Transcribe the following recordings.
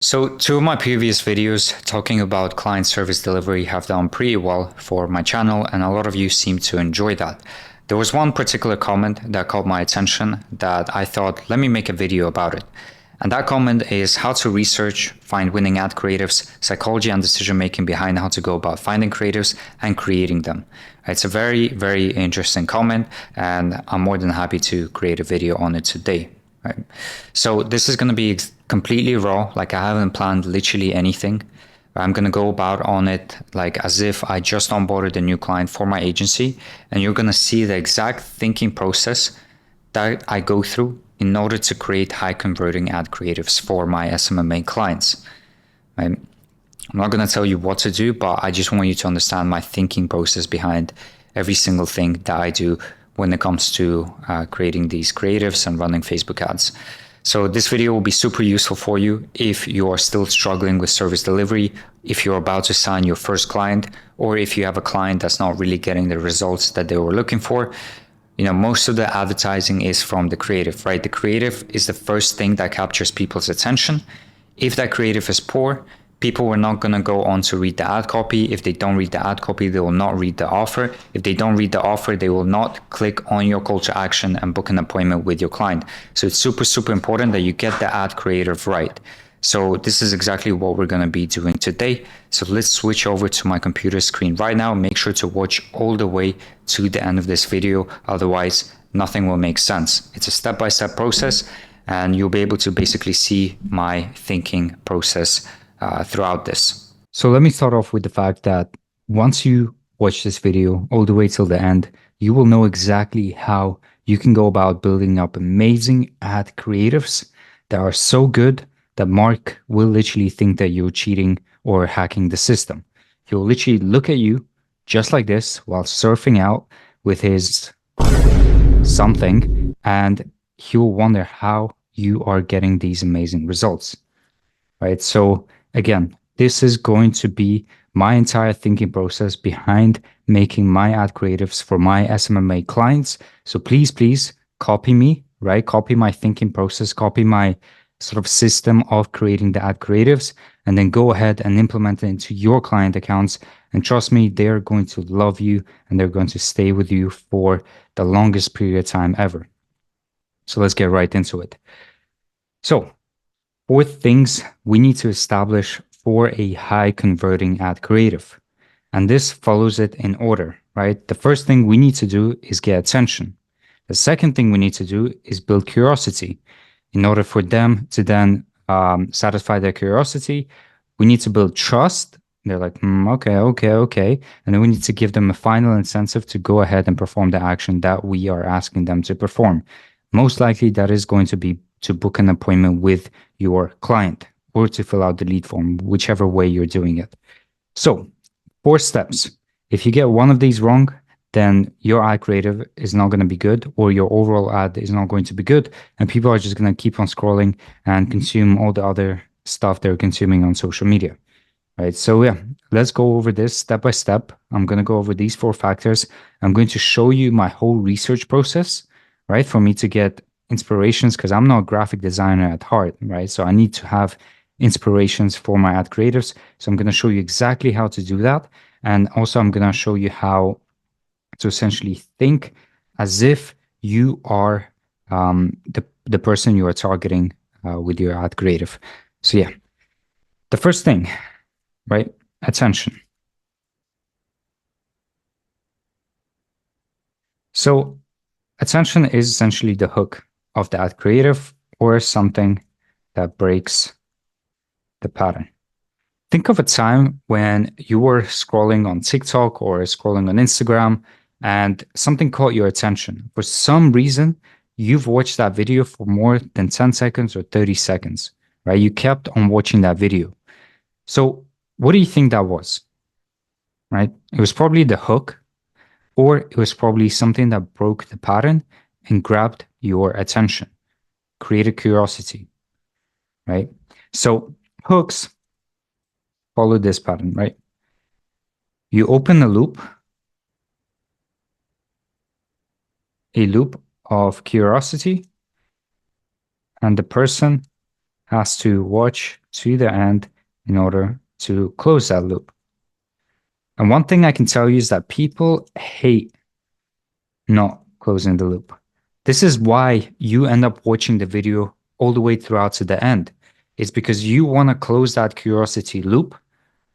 So two of my previous videos talking about client service delivery have done pretty well for my channel, and a lot of you seem to enjoy that. There was one particular comment that caught my attention that I thought, let me make a video about it. And that comment is how to research, find winning ad creatives, psychology and decision making behind how to go about finding creatives and creating them. It's a very, very interesting comment, and I'm more than happy to create a video on it today. Right. So this is going to be completely raw, like I haven't planned literally anything. I'm going to go about on it like as if I just onboarded a new client for my agency, and you're going to see the exact thinking process that I go through in order to create high converting ad creatives for my SMMA clients. Right? I'm not going to tell you what to do, but I just want you to understand my thinking process behind every single thing that I do when it comes to creating these creatives and running Facebook ads. So this video will be super useful for you if you are still struggling with service delivery, if you're about to sign your first client, or if you have a client that's not really getting the results that they were looking for. You know, most of the advertising is from the creative, right? The creative is the first thing that captures people's attention. If that creative is poor, people are not going to go on to read the ad copy. If they don't read the ad copy, they will not read the offer. If they don't read the offer, they will not click on your call to action and book an appointment with your client. So it's super, super important that you get the ad creative right. So this is exactly what we're going to be doing today. So let's switch over to my computer screen right now. Make sure to watch all the way to the end of this video. Otherwise, nothing will make sense. It's a step-by-step process, and you'll be able to basically see my thinking process throughout this. So let me start off with the fact that once you watch this video all the way till the end, you will know exactly how you can go about building up amazing ad creatives that are so good that Mark will literally think that you're cheating or hacking the system. He'll literally look at you just like this while surfing out with his something, and he'll wonder how you are getting these amazing results, right? So again, this is going to be my entire thinking process behind making my ad creatives for my SMMA clients. So please copy me, right? Copy my thinking process, copy my sort of system of creating the ad creatives, and then go ahead and implement it into your client accounts. And trust me, they're going to love you and they're going to stay with you for the longest period of time ever. So let's get right into it. So 4 things we need to establish for a high converting ad creative. And this follows it in order, right? The first thing we need to do is get attention. The second thing we need to do is build curiosity. In order for them to then satisfy their curiosity, we need to build trust. They're like, okay. And then we need to give them a final incentive to go ahead and perform the action that we are asking them to perform. Most likely that is going to be to book an appointment with your client or to fill out the lead form, whichever way you're doing it. So 4 steps. If you get one of these wrong, then your ad creative is not going to be good, or your overall ad is not going to be good, and people are just going to keep on scrolling and consume all the other stuff they're consuming on social media, right? So yeah, let's go over this step by step. I'm going to go over these 4 factors. I'm going to show you my whole research process, right, for me to get inspirations, because I'm not a graphic designer at heart, right? So I need to have inspirations for my ad creatives. So I'm going to show you exactly how to do that. And also I'm going to show you how to essentially think as if you are the person you are targeting with your ad creative. So yeah, the first thing, right? Attention. So attention is essentially the hook of the ad creative, or something that breaks the pattern. Think of a time when you were scrolling on TikTok or scrolling on Instagram and something caught your attention. For some reason, you've watched that video for more than 10 seconds or 30 seconds, right? You kept on watching that video. So what do you think that was, right? It was probably the hook, or it was probably something that broke the pattern and grabbed your attention, created curiosity, right? So hooks follow this pattern, right? You open a loop of curiosity, and the person has to watch to the end in order to close that loop. And one thing I can tell you is that people hate not closing the loop. This is why you end up watching the video all the way throughout to the end. It's because you want to close that curiosity loop,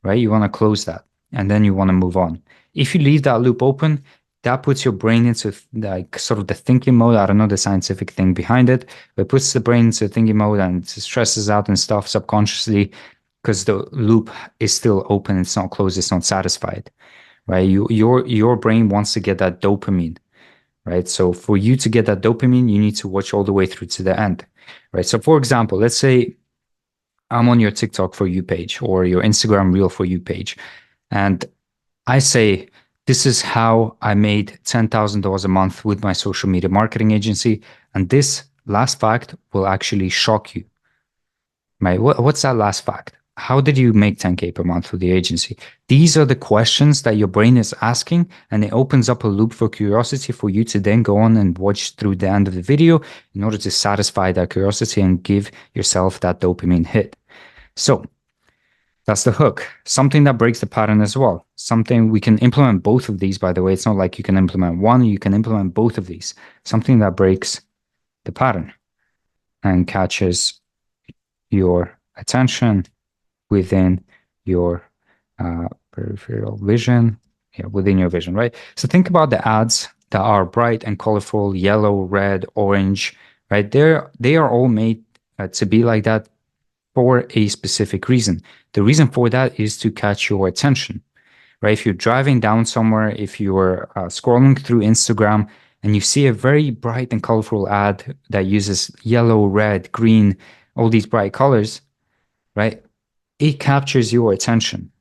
right? You want to close that and then you want to move on. If you leave that loop open, that puts your brain into like sort of the thinking mode. I don't know the scientific thing behind it, but it puts the brain into thinking mode and it stresses out and stuff subconsciously because the loop is still open. It's not closed. It's not satisfied, right? Your brain wants to get that dopamine, right? So for you to get that dopamine, you need to watch all the way through to the end, right? So for example, let's say I'm on your TikTok for you page or your Instagram reel for you page, and I say, this is how I made $10,000 a month with my social media marketing agency. And this last fact will actually shock you, right? What's that last fact? How did you make 10K per month with the agency? These are the questions that your brain is asking, and it opens up a loop for curiosity for you to then go on and watch through the end of the video in order to satisfy that curiosity and give yourself that dopamine hit. So that's the hook. Something that breaks the pattern as well. Something we can implement both of these, by the way. It's not like you can implement one, you can implement both of these. Something that breaks the pattern and catches your attention within your peripheral vision. Yeah, within your vision, right? So think about the ads that are bright and colorful, yellow, red, orange, right? They are all made to be like that for a specific reason. The reason for that is to catch your attention, right? If you're driving down somewhere, if you're scrolling through Instagram and you see a very bright and colorful ad that uses yellow, red, green, all these bright colors, right? It captures your attention,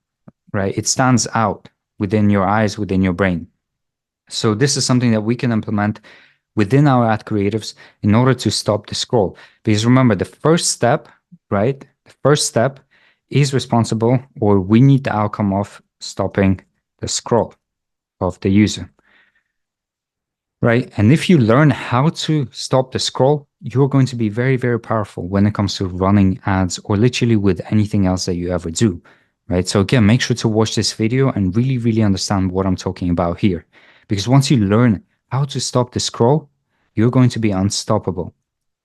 right? It stands out within your eyes, within your brain. So this is something that we can implement within our ad creatives in order to stop the scroll. Because remember, the first step, right? The first step is responsible, or we need the outcome of stopping the scroll of the user, right? And if you learn how to stop the scroll, you're going to be very, very powerful when it comes to running ads or literally with anything else that you ever do, right? So again, make sure to watch this video and really, really understand what I'm talking about here. Because once you learn how to stop the scroll, you're going to be unstoppable,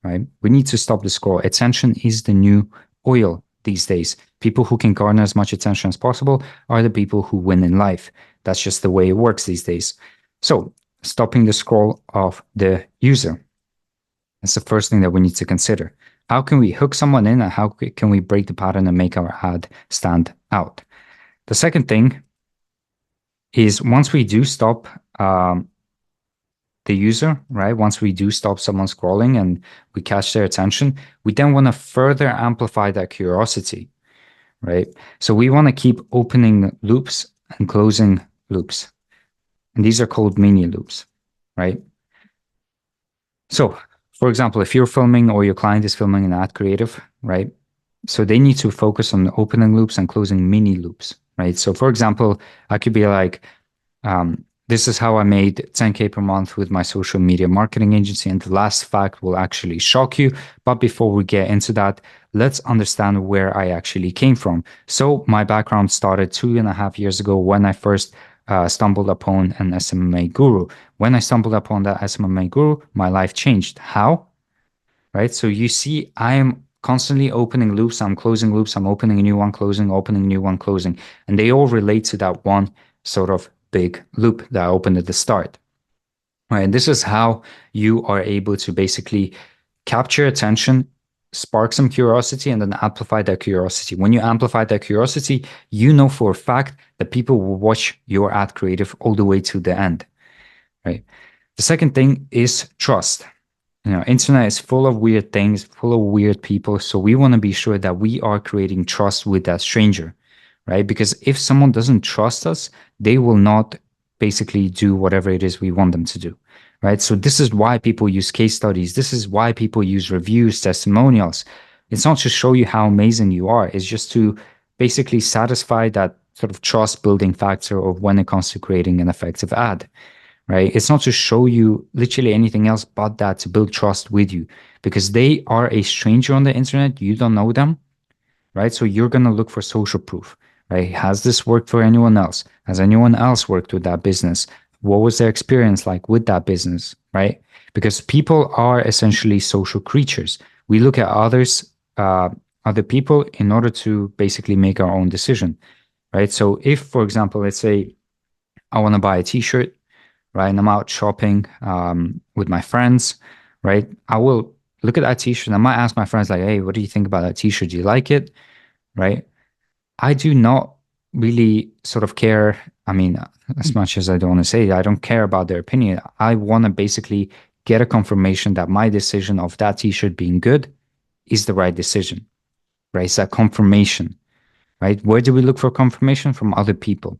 right? We need to stop the scroll. Attention is the new oil these days. People who can garner as much attention as possible are the people who win in life. That's just the way it works these days. So stopping the scroll of the user. That's the first thing that we need to consider. How can we hook someone in and how can we break the pattern and make our ad stand out? The second thing is once we do stop the user, right? Once we do stop someone scrolling and we catch their attention, we then want to further amplify that curiosity, right? So we want to keep opening loops and closing loops. And these are called mini loops, right? So, for example, if you're filming or your client is filming an ad creative, right? So they need to focus on opening loops and closing mini loops, right? So, for example, I could be like, this is how I made 10K per month with my social media marketing agency. And the last fact will actually shock you. But before we get into that, let's understand where I actually came from. So my background started 2.5 years ago when I first stumbled upon an SMMA guru. When I stumbled upon that SMMA guru, my life changed. How? Right? So you see, I am constantly opening loops. I'm closing loops. I'm opening a new one, closing, opening a new one, closing. And they all relate to that one sort of big loop that I opened at the start. Right, and this is how you are able to basically capture attention, spark some curiosity, and then amplify that curiosity. When you amplify that curiosity, you know for a fact that people will watch your ad creative all the way to the end. Right. The second thing is trust. Internet is full of weird things, full of weird people. So we want to be sure that we are creating trust with that stranger, right? Because if someone doesn't trust us, they will not basically do whatever it is we want them to do, right? So this is why people use case studies. This is why people use reviews, testimonials. It's not to show you how amazing you are. It's just to basically satisfy that sort of trust building factor of when it comes to creating an effective ad, right? It's not to show you literally anything else but that to build trust with you because they are a stranger on the internet. You don't know them, right? So you're going to look for social proof, right? Has this worked for anyone else? Has anyone else worked with that business? What was their experience like with that business, right? Because people are essentially social creatures. We look at other people in order to basically make our own decision, right? So if, for example, let's say I want to buy a t-shirt, right? And I'm out shopping with my friends, right? I will look at that t-shirt. I might ask my friends like, hey, what do you think about that t-shirt? Do you like it? Right? I do not really sort of care. I mean, as much as I don't want to say, I don't care about their opinion. I want to basically get a confirmation that my decision of that t-shirt being good is the right decision, right? It's that confirmation, right? Where do we look for confirmation? From other people,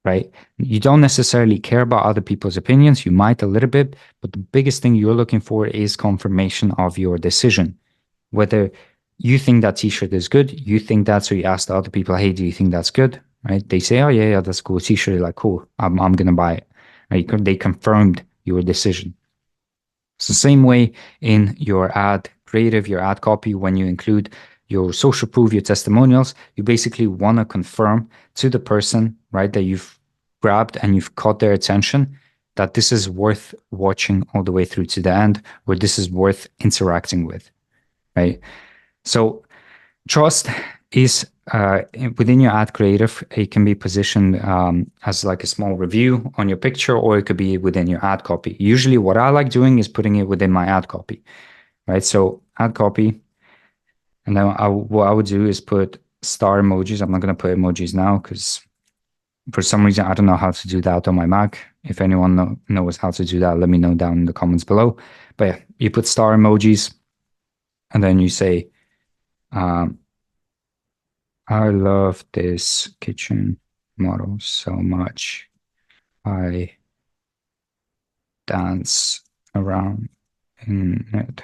right? You don't necessarily care about other people's opinions. You might a little bit, but the biggest thing you're looking for is confirmation of your decision. Whether you think that t-shirt is good, you think that, so you ask the other people, hey, do you think that's good? Right? They say, oh yeah, yeah, that's cool. T-shirt, you're like, cool, I'm gonna buy it. Right? They confirmed your decision. It's the same way in your ad creative, your ad copy, when you include your social proof, your testimonials, you basically want to confirm to the person, right, that you've grabbed and you've caught their attention that this is worth watching all the way through to the end, or this is worth interacting with, right? So trust is within your ad creative. It can be positioned as like a small review on your picture, or it could be within your ad copy. Usually, what I like doing is putting it within my ad copy, right? So ad copy, and then what I would do is put star emojis. I'm not going to put emojis now because for some reason I don't know how to do that on my Mac. If anyone knows how to do that, let me know down in the comments below. But yeah, you put star emojis, and then you say. I love this kitchen model so much. I dance around in it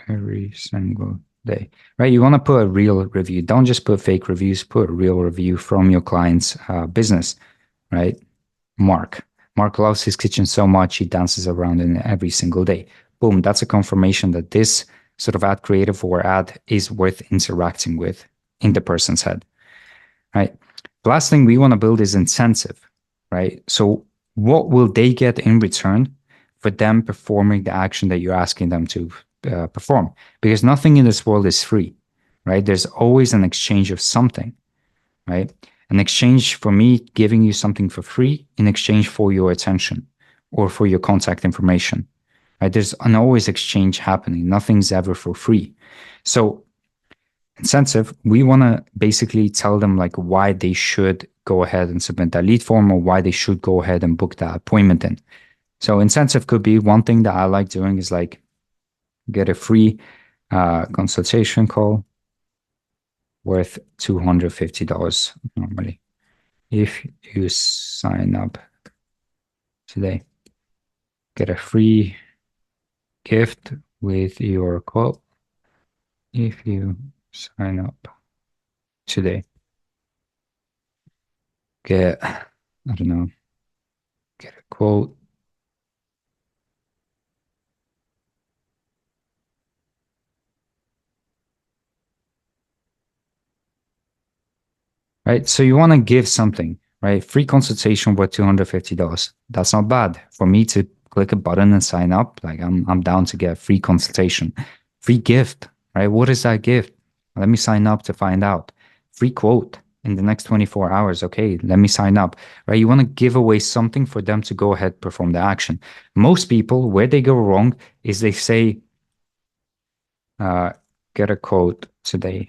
every single day. Right? You want to put a real review. Don't just put fake reviews, put a real review from your client's business, right? Mark. Mark loves his kitchen so much he dances around in it every single day. Boom, that's a confirmation that this sort of ad creative or ad is worth interacting with in the person's head. Right. The last thing we want to build is incentive, right? So what will they get in return for them performing the action that you're asking them to perform? Because nothing in this world is free, right? There's always an exchange of something, right? An exchange for me giving you something for free in exchange for your attention or for your contact information, right? There's an always exchange happening. Nothing's ever for free. So incentive, we want to basically tell them like why they should go ahead and submit that lead form or why they should go ahead and book that appointment in. So incentive could be one thing that I like doing is like get a free consultation call worth $250 normally if you sign up today. Get a free gift with your quote if you sign up today. Get, I don't know, get a quote. Right. So you want to give something, right? Free consultation worth $250. That's not bad for me to click a button and sign up. Like I'm down to get a free consultation, free gift, right? What is that gift? Let me sign up to find out. Free quote in the next 24 hours. Okay, let me sign up, right? You want to give away something for them to go ahead, perform the action. Most people, where they go wrong is they say, get a quote today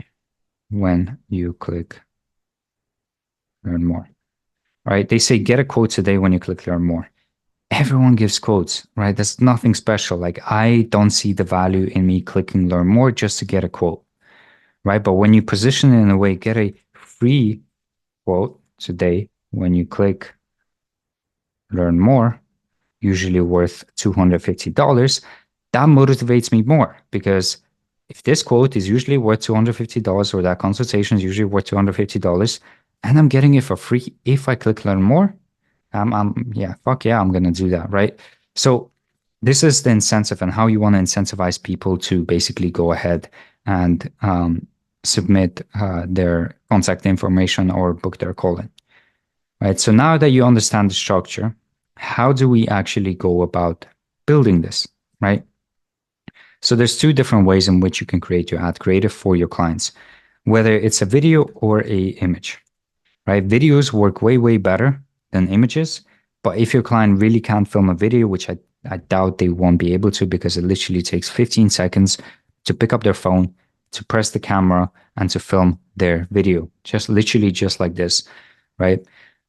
when you click learn more, right? They say get a quote today when you click learn more. Everyone gives quotes, right? That's nothing special. Like I don't see the value in me clicking learn more just to get a quote, right? But when you position it in a way, get a free quote today when you click learn more, usually worth $250, that motivates me more because if this quote is usually worth $250 or that consultation is usually worth $250 and I'm getting it for free if I click learn more, Yeah, fuck yeah, I'm gonna do that, right? So this is the incentive and how you want to incentivize people to basically go ahead and submit their contact information or book their call in, right? So now that you understand the structure, how do we actually go about building this, right? So there's two different ways in which you can create your ad creative for your clients, whether it's a video or a image, right? Videos work way, way better than images. But if your client really can't film a video, which I doubt they won't be able to because it literally takes 15 seconds to pick up their phone, to press the camera, and to film their video, just literally just like this, right?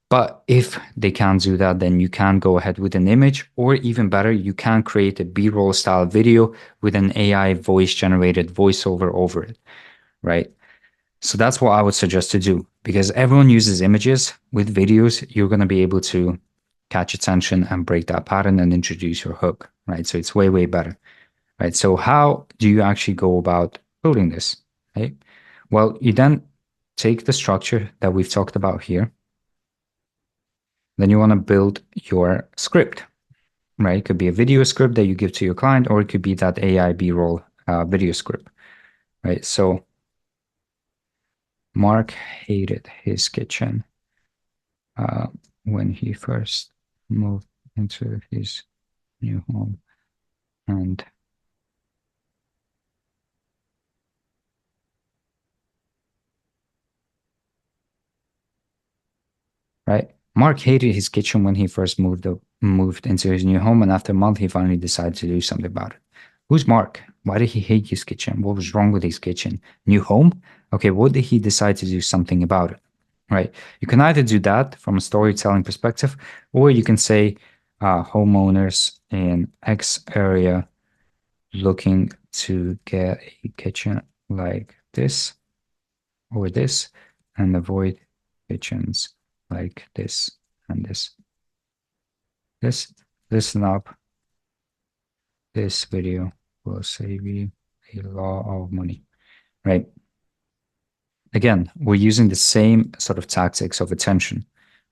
But if they can't do that, then you can go ahead with an image, or even better, you can create a B-roll style video with an AI voice generated voiceover over it, right? So that's what I would suggest to do because everyone uses images. With videos, you're going to be able to catch attention and break that pattern and introduce your hook, right? So it's way, way better, right? So how do you actually go about building this, right? Well, you then take the structure that we've talked about here. Then you want to build your script, right? It could be a video script that you give to your client, or it could be that AI B-roll video script, right? So Mark hated his kitchen uh, when he first moved into his new home. And right, Mark hated his kitchen when he first moved into his new home, and after a month, he finally decided to do something about it. Who's Mark? Why did he hate his kitchen? What was wrong with his kitchen? New home? Okay, what did he decide to do something about it? Right. You can either do that from a storytelling perspective, or you can say homeowners in X area looking to get a kitchen like this or this and avoid kitchens like this and this. This listen up. This video will save you a lot of money, right? Again, we're using the same sort of tactics of attention,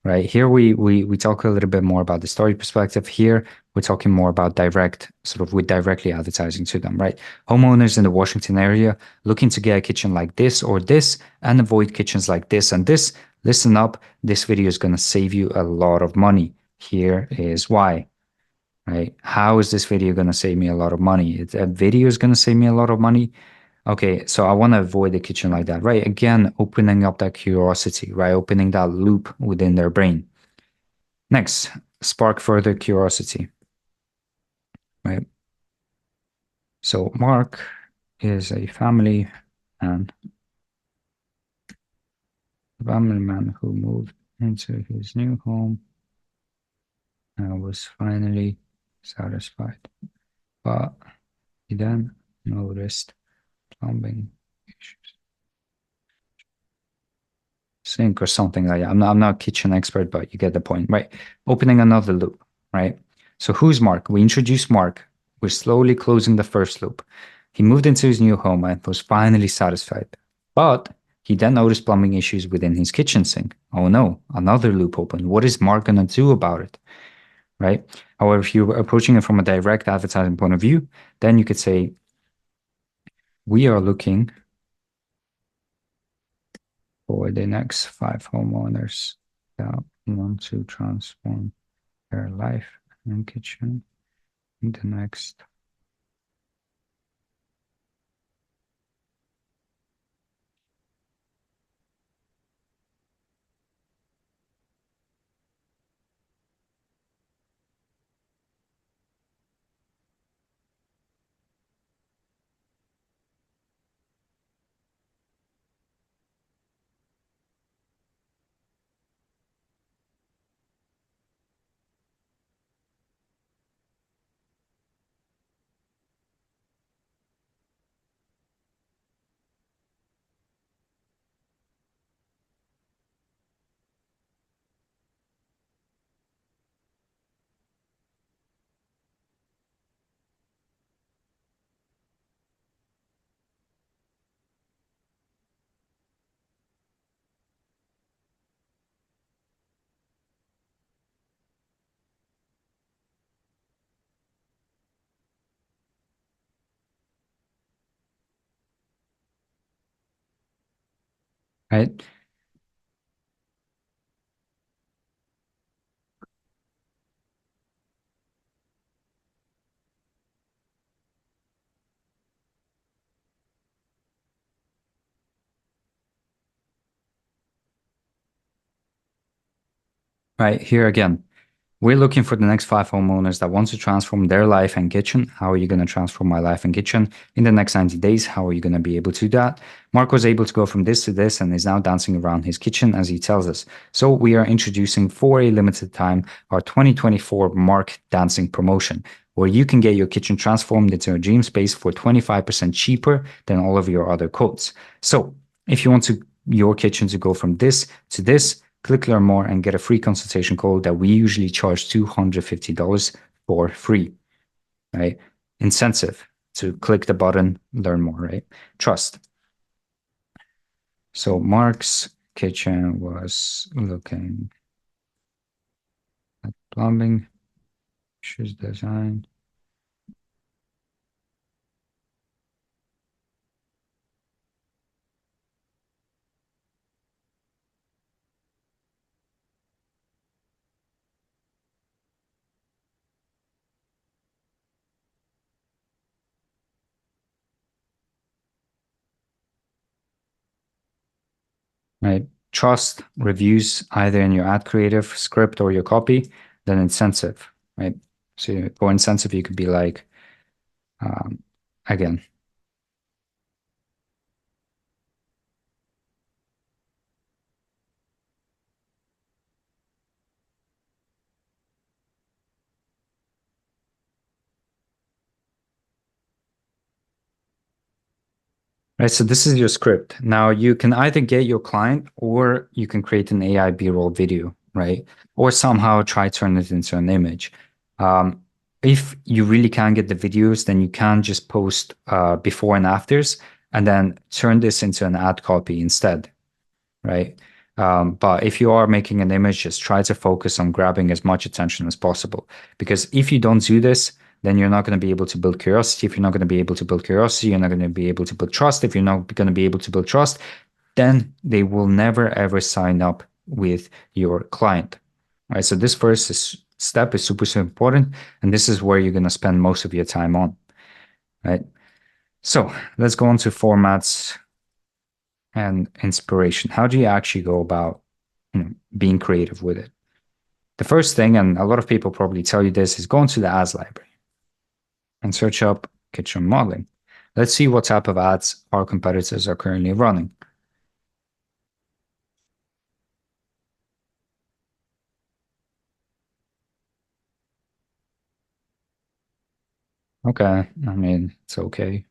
right? Here we talk a little bit more about the story perspective. Here we're talking more about direct, sort of with directly advertising to them, right? Homeowners in the Washington area looking to get a kitchen like this or this and avoid kitchens like this and this. Listen up, this video is going to save you a lot of money. Here is why, right? How is this video going to save me a lot of money? A video is going to save me a lot of money. Okay, so I want to avoid the kitchen like that, right? Again, opening up that curiosity, right? Opening that loop within their brain. Next, spark further curiosity, right? So Mark is a man, family man who moved into his new home and was finally satisfied. But he then noticed plumbing issues. Sink or something like that. I'm not a kitchen expert, but you get the point, right? Opening another loop, right? So who's Mark? We introduced Mark. We're slowly closing the first loop. He moved into his new home and was finally satisfied. But he then noticed plumbing issues within his kitchen sink. Oh no, another loop opened. What is Mark gonna do about it? Right? However, if you're approaching it from a direct advertising point of view, then you could say, we are looking for the next 5 homeowners that want to transform their life and kitchen in the next. right? Right here again. We're looking for the next five homeowners that want to transform their life and kitchen. How are you going to transform my life and kitchen in the next 90 days? How are you going to be able to do that? Mark was able to go from this to this and is now dancing around his kitchen as he tells us. So we are introducing for a limited time our 2024 Mark Dancing promotion, where you can get your kitchen transformed into a dream space for 25% cheaper than all of your other quotes. So if you want your kitchen to go from this to this, click learn more and get a free consultation call that we usually charge $250 for free, right? Incentive to click the button, learn more, right? Trust. So Mark's kitchen was looking at plumbing, shoes design. Right? Trust reviews either in your ad creative script or your copy, then incentive, right? So for incentive, you could be like, um, again, right, so this is your script. Now you can either get your client or you can create an AI B-roll video, right? Or somehow try turn it into an image. Um, if you really can't get the videos, then you can just post before and afters and then turn this into an ad copy instead, right? But if you are making an image, just try to focus on grabbing as much attention as possible. Because if you don't do this, then you're not going to be able to build curiosity. If you're not going to be able to build curiosity, you're not going to be able to build trust. If you're not going to be able to build trust, then they will never ever sign up with your client. All right. So this step is super, super important. And this is where you're going to spend most of your time on. Right. So let's go on to formats and inspiration. How do you actually go about, being creative with it? The first thing, and a lot of people probably tell you this, is go into the ads library and search up kitchen modeling. Let's see what type of ads our competitors are currently running. Okay, I mean, it's okay.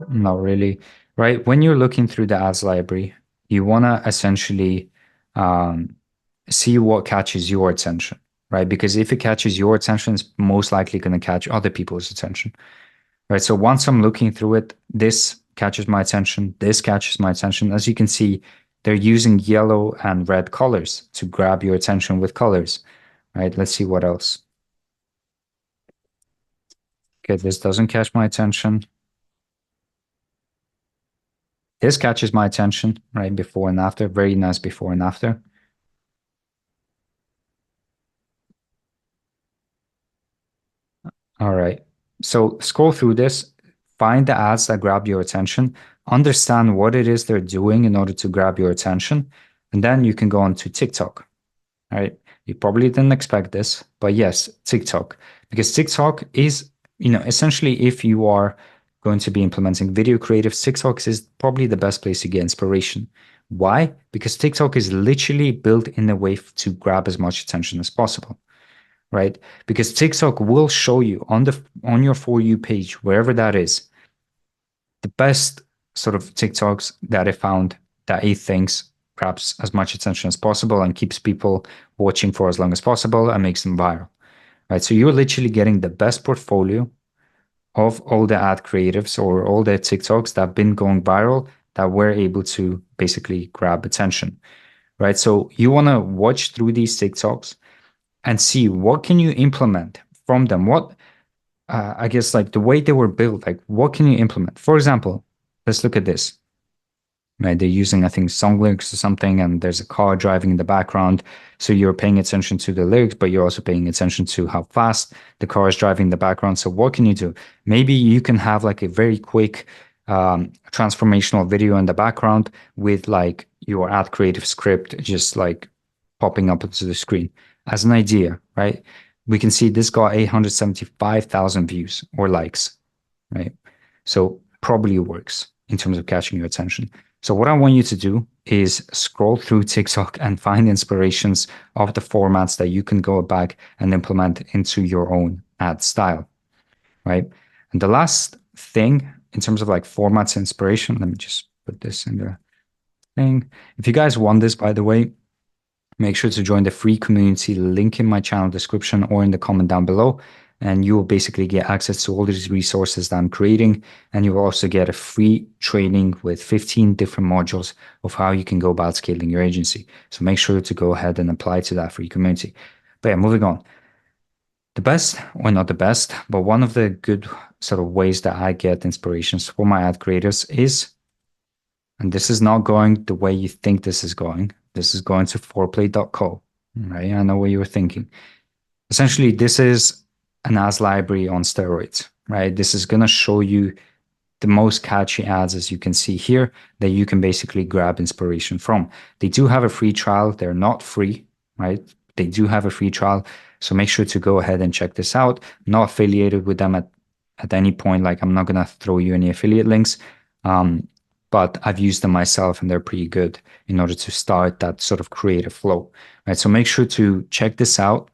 Not really. Right? When you're looking through the ads library, you want to essentially um, see what catches your attention, right? Because if it catches your attention, it's most likely going to catch other people's attention, right? So once I'm looking through it, this catches my attention, this catches my attention. As you can see, they're using yellow and red colors to grab your attention with colors, right? Let's see what else. Okay, this doesn't catch my attention. This catches my attention, right? Before and after, very nice before and after. All right. So scroll through this, find the ads that grab your attention, understand what it is they're doing in order to grab your attention, and then you can go on to TikTok. All right. You probably didn't expect this, but yes, TikTok. Because TikTok is, essentially if you are going to be implementing video creative, TikTok is probably the best place to get inspiration. Why? Because TikTok is literally built in a way to grab as much attention as possible, right? Because TikTok will show you on your For You page, wherever that is, the best sort of TikToks that I found that it thinks grabs as much attention as possible and keeps people watching for as long as possible and makes them viral, right? So you're literally getting the best portfolio of all the ad creatives or all the TikToks that have been going viral that were able to basically grab attention, right? So you want to watch through these TikToks, and see what can you implement from them. What I guess like the way they were built, like what can you implement? For example, let's look at this. Right, they're using I think song lyrics or something, and there's a car driving in the background. So you're paying attention to the lyrics, but you're also paying attention to how fast the car is driving in the background. So what can you do? Maybe you can have like a very quick transformational video in the background with like your ad creative script just like popping up onto the screen as an idea, right? We can see this got 875,000 views or likes, right? So probably works in terms of catching your attention. So what I want you to do is scroll through TikTok and find inspirations of the formats that you can go back and implement into your own ad style, right? And the last thing in terms of like formats inspiration, let me just put this in the thing. If you guys want this, by the way, make sure to join the free community link in my channel description or in the comment down below. And you will basically get access to all these resources that I'm creating. And you will also get a free training with 15 different modules of how you can go about scaling your agency. So make sure to go ahead and apply to that free community. But yeah, moving on. The best, or not the best, but one of the good sort of ways that I get inspirations for my ad creators is, and this is not going the way you think this is going. This is going to foreplay.co, right? I know what you were thinking. Essentially, this is an ads library on steroids, right? This is going to show you the most catchy ads, as you can see here, that you can basically grab inspiration from. They do have a free trial. They're not free, right? They do have a free trial. So make sure to go ahead and check this out. I'm not affiliated with them at any point. Like I'm not going to throw you any affiliate links. But I've used them myself and they're pretty good in order to start that sort of creative flow, right? So make sure to check this out.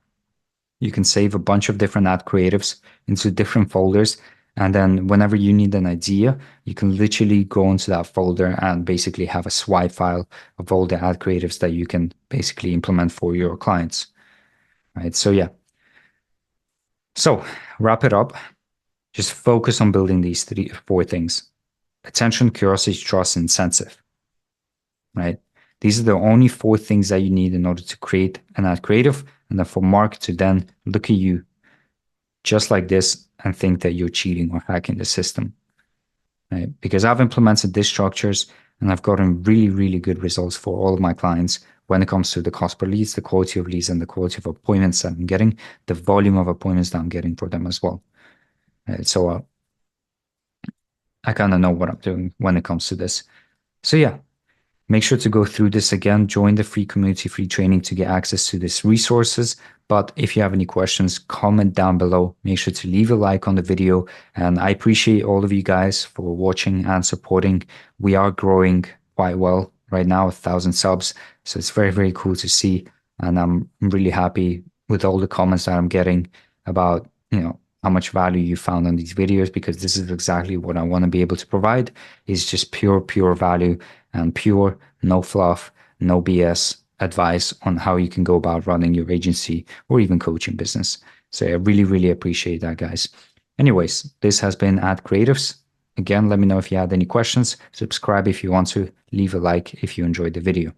You can save a bunch of different ad creatives into different folders. And then whenever you need an idea, you can literally go into that folder and basically have a swipe file of all the ad creatives that you can basically implement for your clients, right? So yeah. So wrap it up. Just focus on building these four things: attention, curiosity, trust, incentive, right? These are the only four things that you need in order to create an ad creative, and then for Mark to then look at you just like this and think that you're cheating or hacking the system, right? Because I've implemented these structures and I've gotten really, really good results for all of my clients when it comes to the cost per leads, the quality of leads, and the quality of appointments that I'm getting, the volume of appointments that I'm getting for them as well. Right? So I kind of know what I'm doing when it comes to this. So yeah, make sure to go through this again, join the free community, free training to get access to these resources. But if you have any questions, comment down below. Make sure to leave a like on the video. And I appreciate all of you guys for watching and supporting. We are growing quite well right now, 1,000 subs. So it's very, very cool to see. And I'm really happy with all the comments that I'm getting about, how much value you found on these videos, because this is exactly what I want to be able to provide, is just pure value and pure, no fluff, no BS advice on how you can go about running your agency or even coaching business. So I really, really appreciate that, guys. Anyways, this has been Ad Creatives. Again, let me know if you had any questions. Subscribe if you want to. Leave a like if you enjoyed the video.